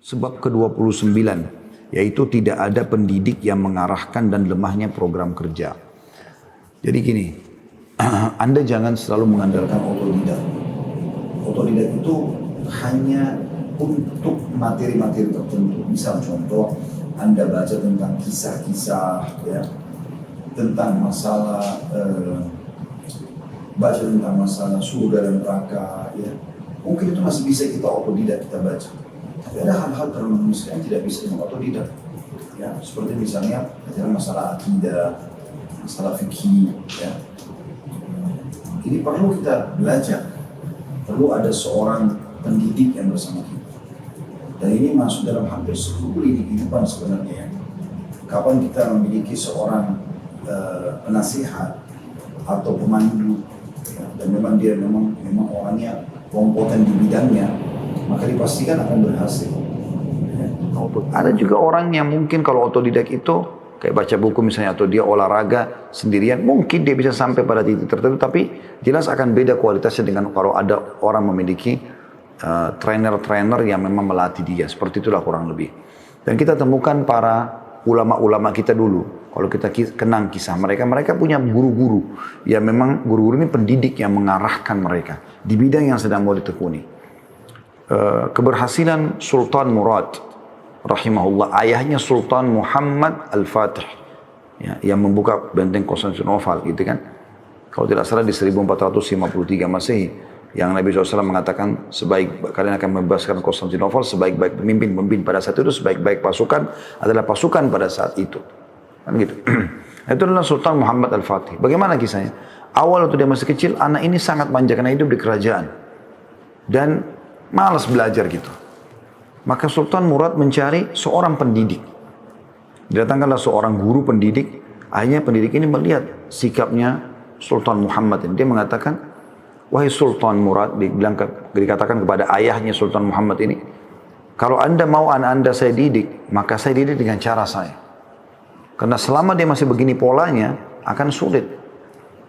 Sebab ke-29, yaitu tidak ada pendidik yang mengarahkan dan lemahnya program kerja. Jadi gini, Anda jangan selalu mengandalkan otodidak. Otodidak itu hanya untuk materi-materi tertentu. Misal contoh, Anda baca tentang kisah-kisah, ya, tentang masalah, baca tentang masalah surga dan neraka, ya. Mungkin itu masih bisa kita otodidak kita baca. Tapi ada hal-hal terlalu yang tidak bisa dengan otodidak. Ya, seperti misalnya masalah akidah, masalah fikih, ya. Ini perlu kita belajar. Perlu ada seorang pendidik yang bersama kita. Dan ini masuk dalam hampir seluruh lini kehidupan sebenarnya, ya. Kapan kita memiliki seorang penasihat atau pemandu, ya, dan memang dia memang orangnya kompeten di bidangnya, maka dipastikan akan berhasil. Ya. Ada juga orang yang mungkin kalau otodidak itu kayak baca buku misalnya, atau dia olahraga sendirian, mungkin dia bisa sampai pada titik tertentu, tapi jelas akan beda kualitasnya dengan kalau ada orang memiliki trainer-trainer yang memang melatih dia. Seperti itulah kurang lebih. Dan kita temukan para ulama-ulama kita dulu. Kalau kita kenang kisah mereka, mereka punya guru-guru. Ya memang guru-guru ini pendidik yang mengarahkan mereka di bidang yang sedang mau ditekuni. Keberhasilan Sultan Murad rahimahullah, ayahnya Sultan Muhammad Al-Fatih, ya, yang membuka benteng Konstantinopel, gitu kan. Kalau tidak salah di 1453 Masehi, yang Nabi SAW mengatakan kalian akan membebaskan Konstantinopel sebaik-baik pemimpin pada saat itu, sebaik-baik pasukan adalah pasukan pada saat itu. Kan gitu. Itu adalah Sultan Muhammad Al-Fatih. Bagaimana kisahnya? Awal waktu dia masih kecil, anak ini sangat manja karena hidup di kerajaan. Dan malas belajar gitu. Maka Sultan Murad mencari seorang pendidik. Didatangkanlah seorang guru pendidik. Akhirnya pendidik ini melihat sikapnya Sultan Muhammad ini. Dia mengatakan, wahai Sultan Murad, dikatakan kepada ayahnya Sultan Muhammad ini, kalau anda mau anak anda saya didik, maka saya didik dengan cara saya. Karena selama dia masih begini polanya, akan sulit.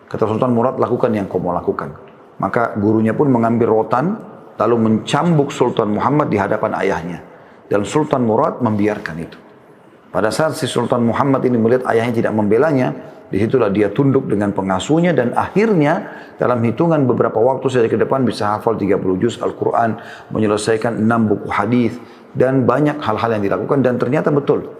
Kata Sultan Murad, lakukan yang kau mau lakukan. Maka gurunya pun mengambil rotan, lalu mencambuk Sultan Muhammad di hadapan ayahnya. Dan Sultan Murad membiarkan itu. Pada saat si Sultan Muhammad ini melihat ayahnya tidak membelanya, disitulah dia tunduk dengan pengasuhnya, dan akhirnya dalam hitungan beberapa waktu saja ke depan bisa hafal 30 juz Al-Quran, menyelesaikan 6 buku hadis, dan banyak hal-hal yang dilakukan. Dan ternyata betul,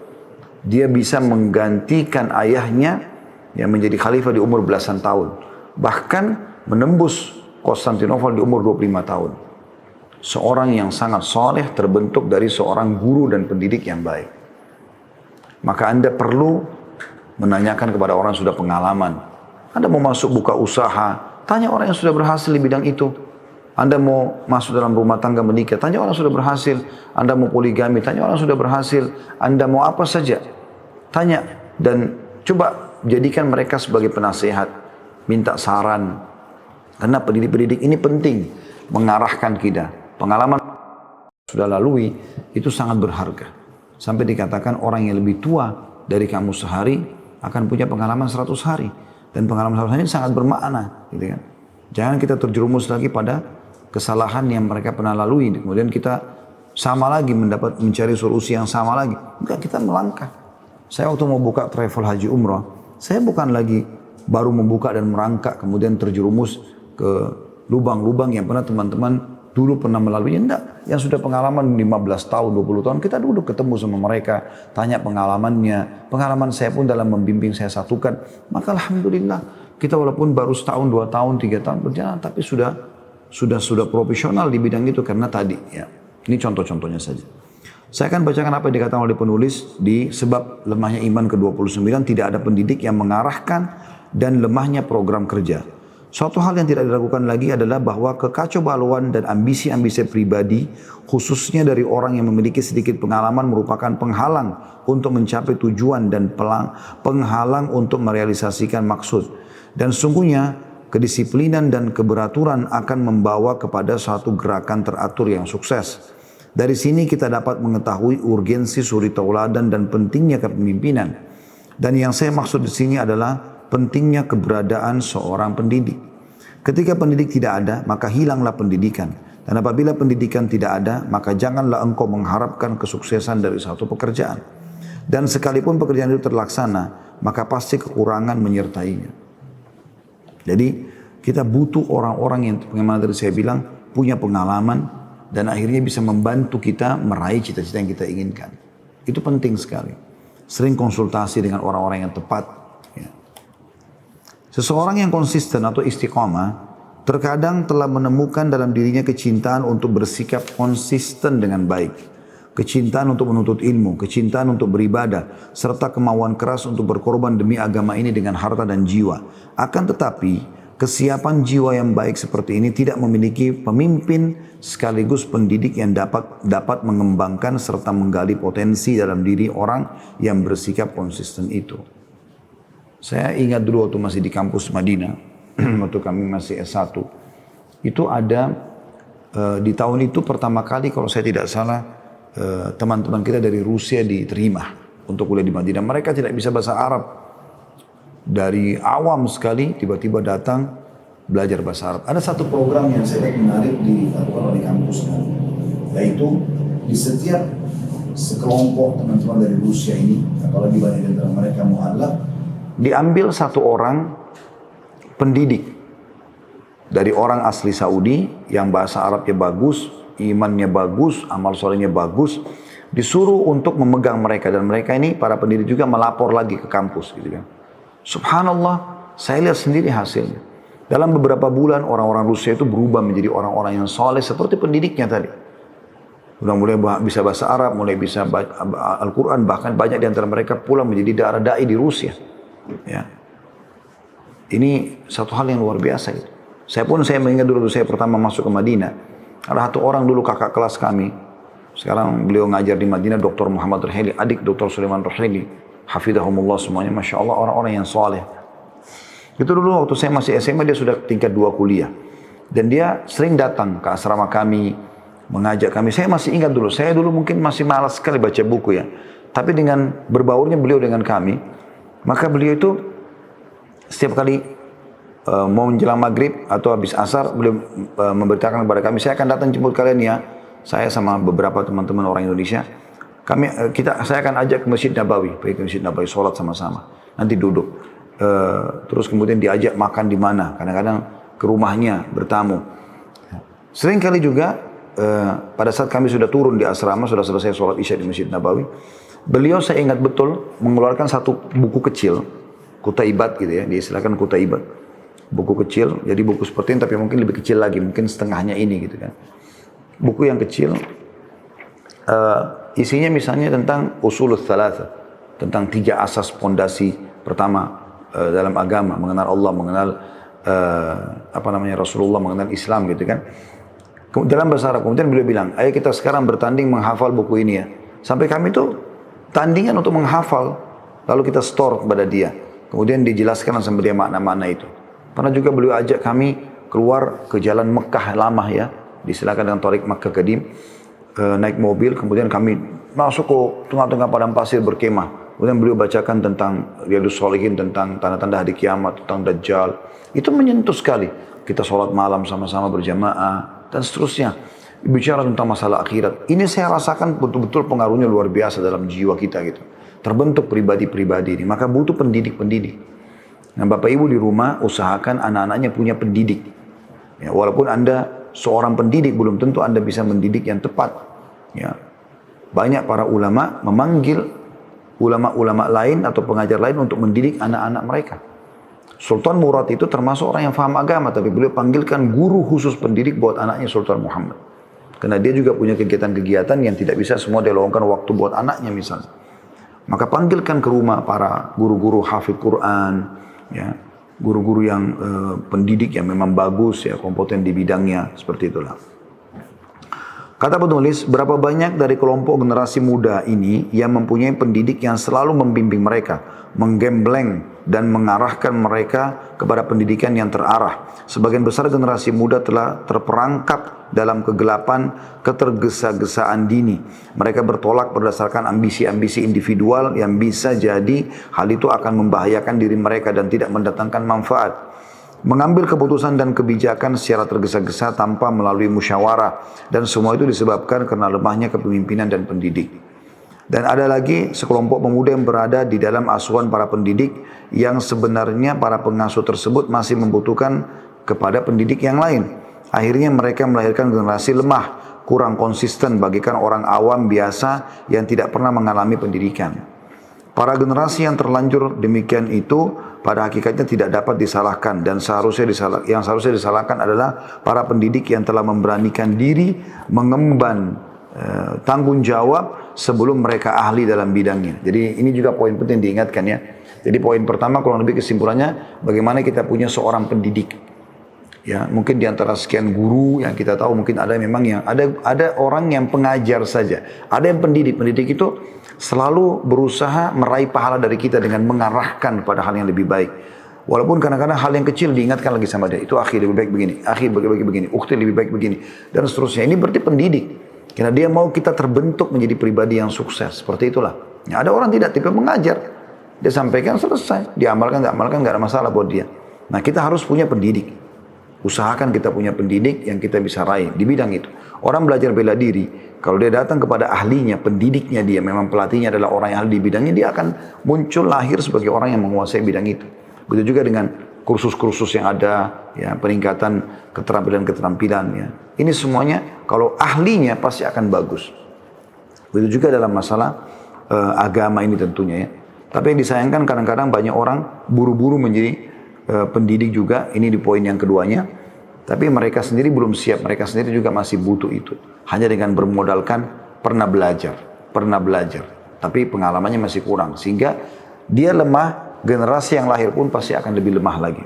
dia bisa menggantikan ayahnya yang menjadi khalifah di umur belasan tahun. Bahkan menembus Konstantinopel di umur 25 tahun. Seorang yang sangat soleh terbentuk dari seorang guru dan pendidik yang baik. Maka anda perlu menanyakan kepada orang yang sudah pengalaman. Anda mau masuk buka usaha, tanya orang yang sudah berhasil di bidang itu. Anda mau masuk dalam rumah tangga menikah, tanya orang yang sudah berhasil. Anda mau poligami, tanya orang yang sudah berhasil. Anda mau apa saja, tanya. Dan coba jadikan mereka sebagai penasehat, minta saran. Karena pendidik-pendidik ini penting mengarahkan kita. Pengalaman sudah lalui itu sangat berharga. Sampai dikatakan orang yang lebih tua dari kamu sehari akan punya pengalaman 100 hari. Dan pengalaman 100 hari ini sangat bermakna, gitu kan. Jangan kita terjerumus lagi pada kesalahan yang mereka pernah lalui. Kemudian kita sama lagi mencari solusi yang sama lagi. Enggak, kita melangkah. Saya waktu mau buka travel haji umrah, saya bukan lagi baru membuka dan merangkak kemudian terjerumus ke lubang-lubang yang pernah teman-teman dulu pernah melalui. Enggak, yang sudah pengalaman 15 tahun, 20 tahun, kita duduk ketemu sama mereka, tanya pengalamannya. Pengalaman saya pun dalam membimbing saya satukan. Maka alhamdulillah, kita walaupun baru setahun, 2 tahun, 3 tahun berjalan, tapi sudah profesional di bidang itu karena tadi, ya. Ini contoh-contohnya saja. Saya akan bacakan apa yang dikatakan oleh penulis di sebab lemahnya iman ke-29, tidak ada pendidik yang mengarahkan dan lemahnya program kerja. Suatu hal yang tidak dilakukan lagi adalah bahwa kekacaubaluan dan ambisi-ambisi pribadi, khususnya dari orang yang memiliki sedikit pengalaman, merupakan penghalang untuk mencapai tujuan dan penghalang untuk merealisasikan maksud. Dan sungguhnya kedisiplinan dan keberaturan akan membawa kepada suatu gerakan teratur yang sukses. Dari sini kita dapat mengetahui urgensi suri tauladan dan pentingnya kepemimpinan. Dan yang saya maksud di sini adalah pentingnya keberadaan seorang pendidik. Ketika pendidik tidak ada, maka hilanglah pendidikan. Dan apabila pendidikan tidak ada, maka janganlah engkau mengharapkan kesuksesan dari satu pekerjaan. Dan sekalipun pekerjaan itu terlaksana, maka pasti kekurangan menyertainya. Jadi kita butuh orang-orang yang, bagaimana tadi saya bilang, punya pengalaman dan akhirnya bisa membantu kita meraih cita-cita yang kita inginkan. Itu penting sekali. Sering konsultasi dengan orang-orang yang tepat. Ya. Seseorang yang konsisten atau istiqamah terkadang telah menemukan dalam dirinya kecintaan untuk bersikap konsisten dengan baik. Kecintaan untuk menuntut ilmu, kecintaan untuk beribadah, serta kemauan keras untuk berkorban demi agama ini dengan harta dan jiwa. Akan tetapi, kesiapan jiwa yang baik seperti ini tidak memiliki pemimpin sekaligus pendidik yang dapat mengembangkan serta menggali potensi dalam diri orang yang bersikap konsisten itu. Saya ingat dulu waktu masih di kampus Madinah, waktu kami masih S1, itu ada di tahun itu pertama kali kalau saya tidak salah teman-teman kita dari Rusia diterima untuk kuliah di Madinah. Mereka tidak bisa bahasa Arab, dari awam sekali tiba-tiba datang belajar bahasa Arab. Ada satu program yang saya lihat menarik dilakukan oleh kampus kami, yaitu di setiap sekelompok teman-teman dari Rusia ini, apalagi banyak di antara mereka mu'allaf, diambil satu orang pendidik dari orang asli Saudi yang bahasa Arabnya bagus, imannya bagus, amal solehnya bagus, disuruh untuk memegang mereka, dan mereka ini para pendidik juga melapor lagi ke kampus gitu kan. Subhanallah, saya lihat sendiri hasilnya. Dalam beberapa bulan orang-orang Rusia itu berubah menjadi orang-orang yang soleh seperti pendidiknya tadi. Udah mulai bisa bahasa Arab, mulai bisa Al-Quran, bahkan banyak di antara mereka pulang menjadi da'i di Rusia. Ya. Ini satu hal yang luar biasa gitu. Saya mengingat dulu saya pertama masuk ke Madinah, ada satu orang dulu kakak kelas kami, sekarang beliau ngajar di Madinah, Dr. Muhammad Rahili, adik Dr. Sulaiman Rahili, hafidhahumullah semuanya, Masya Allah orang-orang yang soleh. Itu dulu waktu saya masih SMA, dia sudah tingkat 2 kuliah. Dan dia sering datang ke asrama kami, mengajak kami. Saya masih ingat dulu, saya dulu mungkin masih malas sekali baca buku ya. Tapi dengan berbaurnya beliau dengan kami, maka beliau itu setiap kali mau menjelang maghrib atau habis asar, beliau memberitakan kepada kami, saya akan datang jemput kalian ya. Saya sama beberapa teman-teman orang Indonesia, saya akan ajak ke Masjid Nabawi, pergi ke Masjid Nabawi, sholat sama-sama. Nanti duduk. Terus kemudian diajak makan di mana, kadang-kadang ke rumahnya bertamu. Sering kali juga pada saat kami sudah turun di asrama, sudah selesai sholat isya di Masjid Nabawi, beliau saya ingat betul mengeluarkan satu buku kecil, Kutaibat gitu ya, diistilahkan Kutaibat, buku kecil, jadi buku seperti ini tapi mungkin lebih kecil lagi, mungkin setengahnya ini gitu kan. Buku yang kecil, isinya misalnya tentang usulul thalatha, tentang 3 asas pondasi pertama dalam agama, mengenal Allah, mengenal Rasulullah, mengenal Islam gitu kan. Dalam bahasa Arab, kemudian beliau bilang, ayo kita sekarang bertanding menghafal buku ini ya. Sampai kami tuh tandingan untuk menghafal, lalu kita store kepada dia. Kemudian dijelaskan sama dia makna-makna itu. Pernah juga beliau ajak kami keluar ke jalan Mekah lama ya, disilakan dengan Thariq Makkah Qadim, naik mobil, kemudian kami masuk ke tengah-tengah padang pasir berkemah. Kemudian beliau bacakan tentang Riyadhus Shalihin, tentang tanda-tanda hari kiamat, tentang Dajjal. Itu menyentuh sekali. Kita sholat malam sama-sama berjamaah dan seterusnya. Bicara tentang masalah akhirat. Ini saya rasakan betul-betul pengaruhnya luar biasa dalam jiwa kita gitu. Terbentuk pribadi-pribadi ini. Maka butuh pendidik-pendidik. Nah, Bapak Ibu di rumah usahakan anak-anaknya punya pendidik. Ya, walaupun Anda seorang pendidik, belum tentu Anda bisa mendidik yang tepat. Ya. Banyak para ulama memanggil ulama-ulama lain atau pengajar lain untuk mendidik anak-anak mereka. Sultan Murad itu termasuk orang yang faham agama, tapi beliau panggilkan guru khusus pendidik buat anaknya Sultan Muhammad. Karena dia juga punya kegiatan-kegiatan yang tidak bisa semua dia luangkan waktu buat anaknya misalnya. Maka panggilkan ke rumah para guru-guru hafidh Quran, ya, guru-guru yang pendidik yang memang bagus, ya, kompeten di bidangnya, seperti itulah. Kata penulis, berapa banyak dari kelompok generasi muda ini yang mempunyai pendidik yang selalu membimbing mereka, menggembleng dan mengarahkan mereka kepada pendidikan yang terarah. Sebagian besar generasi muda telah terperangkap dalam kegelapan ketergesa-gesaan dini. Mereka bertolak berdasarkan ambisi-ambisi individual yang bisa jadi hal itu akan membahayakan diri mereka dan tidak mendatangkan manfaat. mengambil keputusan dan kebijakan secara tergesa-gesa tanpa melalui musyawarah, dan semua itu disebabkan karena lemahnya kepemimpinan dan pendidik. Dan ada lagi sekelompok pemuda yang berada di dalam asuhan para pendidik yang sebenarnya para pengasuh tersebut masih membutuhkan kepada pendidik yang lain. Akhirnya mereka melahirkan generasi lemah, kurang konsisten bagikan orang awam biasa yang tidak pernah mengalami pendidikan. Para generasi yang terlanjur demikian itu pada hakikatnya tidak dapat disalahkan, dan yang seharusnya disalahkan adalah para pendidik yang telah memberanikan diri mengemban tanggung jawab sebelum mereka ahli dalam bidangnya. Jadi ini juga poin penting diingatkan ya. Jadi poin pertama kurang lebih kesimpulannya bagaimana kita punya seorang pendidik. Ya, mungkin di antara sekian guru yang kita tahu mungkin ada memang yang ada orang yang pengajar saja. Ada yang pendidik. Pendidik itu selalu berusaha meraih pahala dari kita dengan mengarahkan pada hal yang lebih baik. Walaupun kadang-kadang hal yang kecil diingatkan lagi sama dia. Itu akhi lebih baik begini, akhi lebih baik begini, ukhti lebih baik begini, dan seterusnya. Ini berarti pendidik. Karena dia mau kita terbentuk menjadi pribadi yang sukses. Seperti itulah. Ya, ada orang tidak tipe mengajar. Dia sampaikan selesai. Diamalkan, tidak amalkan, nggak ada masalah buat dia. Nah, kita harus punya pendidik. Usahakan kita punya pendidik yang kita bisa raih di bidang itu. Orang belajar bela diri, kalau dia datang kepada ahlinya, pendidiknya dia, memang pelatihnya adalah orang yang ahli di bidangnya, dia akan muncul lahir sebagai orang yang menguasai bidang itu. Begitu juga dengan kursus-kursus yang ada, ya, peningkatan keterampilan-keterampilan. Ya. Ini semuanya kalau ahlinya pasti akan bagus. Begitu juga dalam masalah agama ini tentunya ya. Tapi yang disayangkan kadang-kadang banyak orang buru-buru menjadi pendidik juga, ini di poin yang keduanya. Tapi mereka sendiri belum siap, mereka sendiri juga masih butuh itu. Hanya dengan bermodalkan pernah belajar. Tapi pengalamannya masih kurang. Sehingga dia lemah, generasi yang lahir pun pasti akan lebih lemah lagi.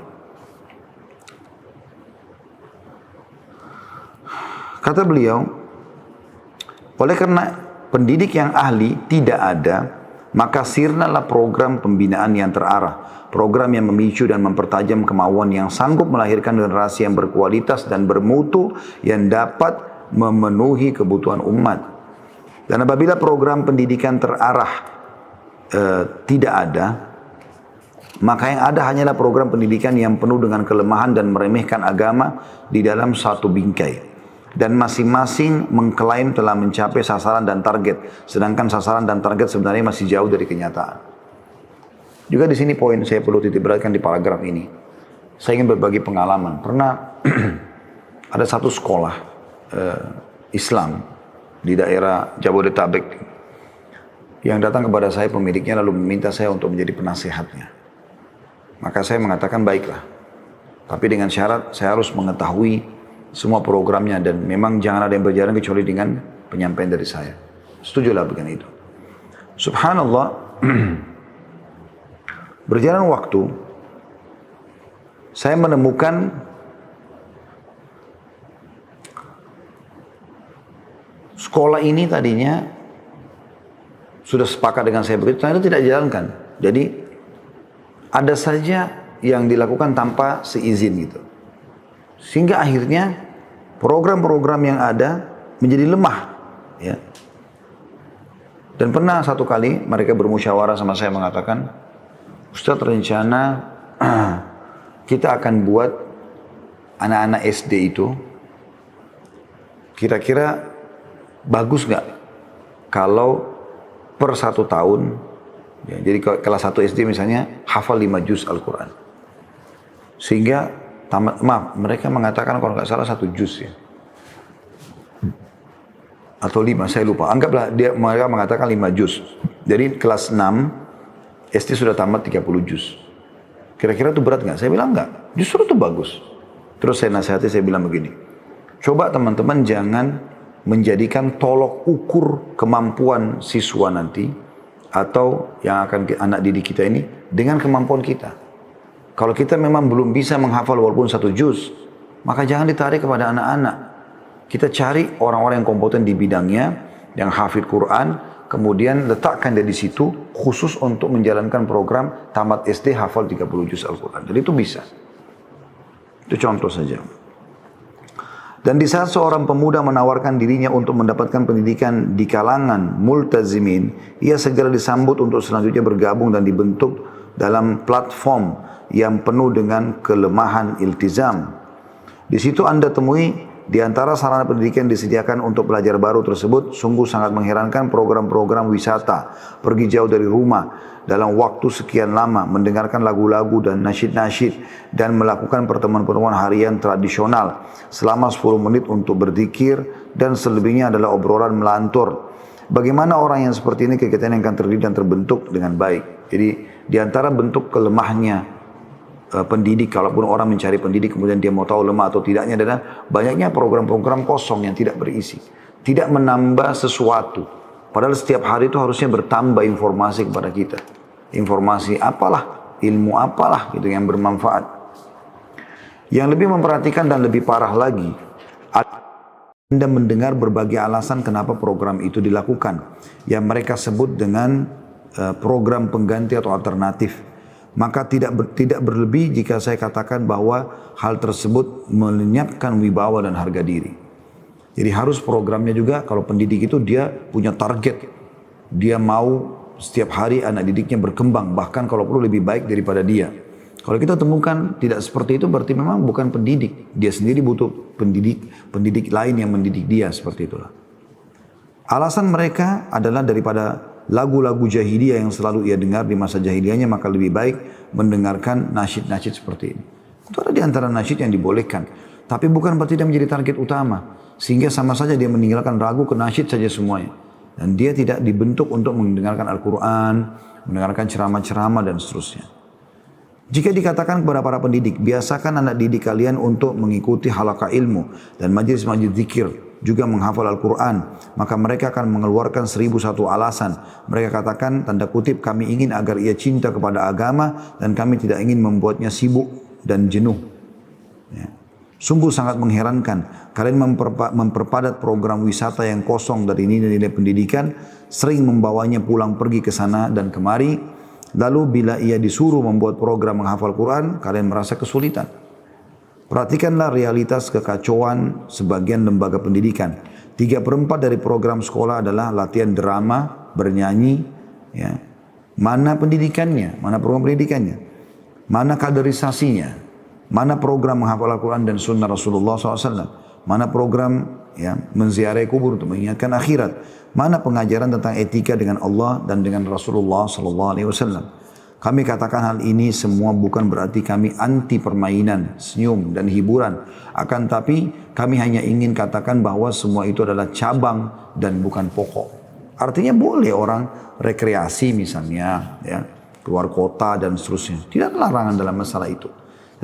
Kata beliau, oleh karena pendidik yang ahli tidak ada, maka sirnalah program pembinaan yang terarah. Program yang memicu dan mempertajam kemauan yang sanggup melahirkan generasi yang berkualitas dan bermutu yang dapat memenuhi kebutuhan umat. Dan apabila program pendidikan terarah tidak ada, maka yang ada hanyalah program pendidikan yang penuh dengan kelemahan dan meremehkan agama di dalam satu bingkai. Dan masing-masing mengklaim telah mencapai sasaran dan target, sedangkan sasaran dan target sebenarnya masih jauh dari kenyataan. Juga di sini poin saya perlu titik beratkan di paragraf ini. Saya ingin berbagi pengalaman. Pernah ada satu sekolah Islam di daerah Jabodetabek yang datang kepada saya pemiliknya lalu meminta saya untuk menjadi penasehatnya. Maka saya mengatakan baiklah. Tapi dengan syarat saya harus mengetahui semua programnya dan memang jangan ada yang berjalan kecuali dengan penyampaian dari saya. Setujulah dengan itu. Subhanallah. Berjalan waktu, saya menemukan sekolah ini tadinya sudah sepakat dengan saya begitu, ternyata tidak dijalankan. Jadi ada saja yang dilakukan tanpa seizin gitu. Sehingga akhirnya program-program yang ada menjadi lemah. Ya. Dan pernah satu kali mereka bermusyawarah sama saya mengatakan, Ustaz, rencana kita akan buat anak-anak SD itu kira-kira bagus nggak kalau per 1 tahun, ya, jadi kelas 1 SD misalnya hafal 5 juz Al-Quran. Sehingga mereka mengatakan kalau nggak salah 1 juz ya. Atau 5, saya lupa. Anggaplah mereka mengatakan 5 juz. Jadi kelas 6 SD sudah tamat 30 juz. Kira-kira itu berat nggak? Saya bilang nggak. Justru itu bagus. Terus saya nasihati, saya bilang begini. Coba teman-teman jangan menjadikan tolok ukur kemampuan siswa nanti atau yang akan anak didik kita ini dengan kemampuan kita. Kalau kita memang belum bisa menghafal walaupun 1 juz, maka jangan ditarik kepada anak-anak. Kita cari orang-orang yang kompeten di bidangnya, yang hafid Quran, kemudian letakkan dia di situ khusus untuk menjalankan program tamat SD hafal 30 juz Al-Quran. Jadi itu bisa. Itu contoh saja. Dan di saat seorang pemuda menawarkan dirinya untuk mendapatkan pendidikan di kalangan multazimin, ia segera disambut untuk selanjutnya bergabung dan dibentuk dalam platform yang penuh dengan kelemahan iltizam. Di situ Anda temui di antara sarana pendidikan yang disediakan untuk pelajar baru tersebut, sungguh sangat mengherankan program-program wisata, pergi jauh dari rumah dalam waktu sekian lama, mendengarkan lagu-lagu dan nasyid-nasyid, dan melakukan pertemuan-pertemuan harian tradisional selama 10 menit untuk berzikir, dan selebihnya adalah obrolan melantur. Bagaimana orang yang seperti ini kegiatan yang akan terdiri dan terbentuk dengan baik. Jadi di antara bentuk kelemahnya pendidik, kalaupun orang mencari pendidik kemudian dia mau tahu lemah atau tidaknya adalah banyaknya program-program kosong yang tidak berisi, tidak menambah sesuatu. Padahal setiap hari itu harusnya bertambah informasi kepada kita, informasi apalah, ilmu apalah gitu yang bermanfaat. Yang lebih memperhatikan dan lebih parah lagi, Anda mendengar berbagai alasan kenapa program itu dilakukan, yang mereka sebut dengan program pengganti atau alternatif. Maka tidak berlebih jika saya katakan bahwa hal tersebut melenyapkan wibawa dan harga diri. Jadi harus programnya juga, kalau pendidik itu dia punya target. Dia mau setiap hari anak didiknya berkembang, bahkan kalau perlu lebih baik daripada dia. Kalau kita temukan tidak seperti itu, berarti memang bukan pendidik. Dia sendiri butuh pendidik lain yang mendidik dia, seperti itulah. Alasan mereka adalah daripada lagu-lagu jahiliyah yang selalu ia dengar di masa jahiliyahnya, maka lebih baik mendengarkan nasyid-nasyid seperti ini. Itu ada di antara nasyid yang dibolehkan, tapi bukan berarti dia menjadi target utama, sehingga sama saja dia meninggalkan lagu ke nasyid saja semuanya, dan dia tidak dibentuk untuk mendengarkan Al-Quran, mendengarkan ceramah-ceramah dan seterusnya. Jika dikatakan kepada para pendidik, biasakan anak didik kalian untuk mengikuti halaqah ilmu dan majlis-majlis zikir, juga menghafal Al-Quran, maka mereka akan mengeluarkan 1001 alasan. Mereka katakan, tanda kutip, kami ingin agar ia cinta kepada agama dan kami tidak ingin membuatnya sibuk dan jenuh. Ya. Sungguh sangat mengherankan, kalian memperpadat program wisata yang kosong dari nilai-nilai pendidikan, sering membawanya pulang pergi ke sana dan kemari, lalu bila ia disuruh membuat program menghafal Quran, kalian merasa kesulitan. Perhatikanlah realitas kekacauan sebagian lembaga pendidikan. 3/4 dari program sekolah adalah latihan drama, bernyanyi. Ya. Mana pendidikannya? Mana program pendidikannya? Mana kaderisasinya? Mana program menghafal Al-Quran dan sunnah Rasulullah SAW? Mana program menziarahi kubur untuk mengingatkan akhirat? Mana pengajaran tentang etika dengan Allah dan dengan Rasulullah SAW? Kami katakan hal ini semua bukan berarti kami anti permainan, senyum dan hiburan. Akan tapi kami hanya ingin katakan bahwa semua itu adalah cabang dan bukan pokok. Artinya boleh orang rekreasi misalnya, ya, keluar kota dan seterusnya. Tidak ada larangan dalam masalah itu.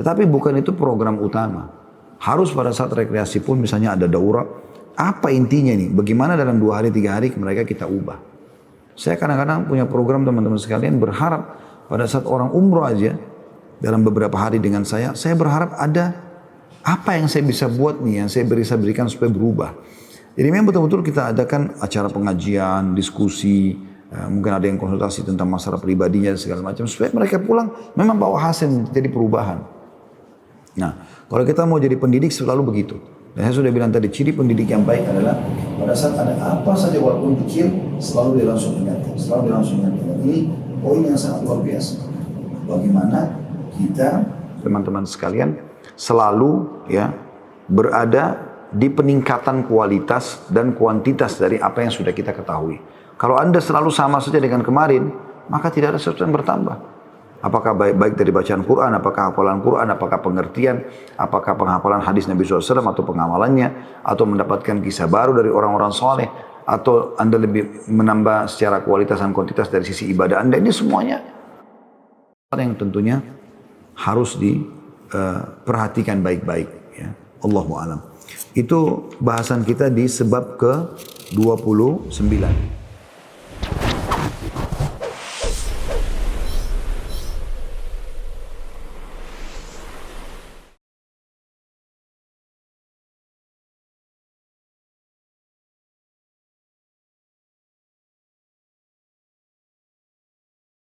Tetapi bukan itu program utama. Harus pada saat rekreasi pun misalnya ada daurah. Apa intinya nih? Bagaimana dalam 2 hari 3 hari mereka kita ubah. Saya kadang-kadang punya program teman-teman sekalian berharap pada saat orang umroh aja, dalam beberapa hari dengan saya berharap ada apa yang saya bisa buat nih, yang saya bisa berikan supaya berubah. Jadi memang betul-betul kita adakan acara pengajian, diskusi, mungkin ada yang konsultasi tentang masalah pribadinya dan segala macam, supaya mereka pulang memang bawa hasil jadi perubahan. Nah, kalau kita mau jadi pendidik selalu begitu. Dan saya sudah bilang tadi, ciri pendidik yang baik adalah pada saat ada apa saja walaupun kecil, selalu dia langsung ingatkan, Ini poin yang sangat luar biasa. Bagaimana kita, teman-teman sekalian, selalu berada di peningkatan kualitas dan kuantitas dari apa yang sudah kita ketahui. Kalau Anda selalu sama saja dengan kemarin, maka tidak ada sesuatu yang bertambah. Apakah baik dari bacaan Quran, apakah hafalan Quran, apakah pengertian, apakah penghafalan hadis Nabi SAW atau pengamalannya, atau mendapatkan kisah baru dari orang-orang soleh, atau Anda lebih menambah secara kualitas dan kuantitas dari sisi ibadah Anda. Ini semuanya yang tentunya harus diperhatikan baik-baik. Ya. Allahu a'lam. Itu bahasan kita di sebab ke-29.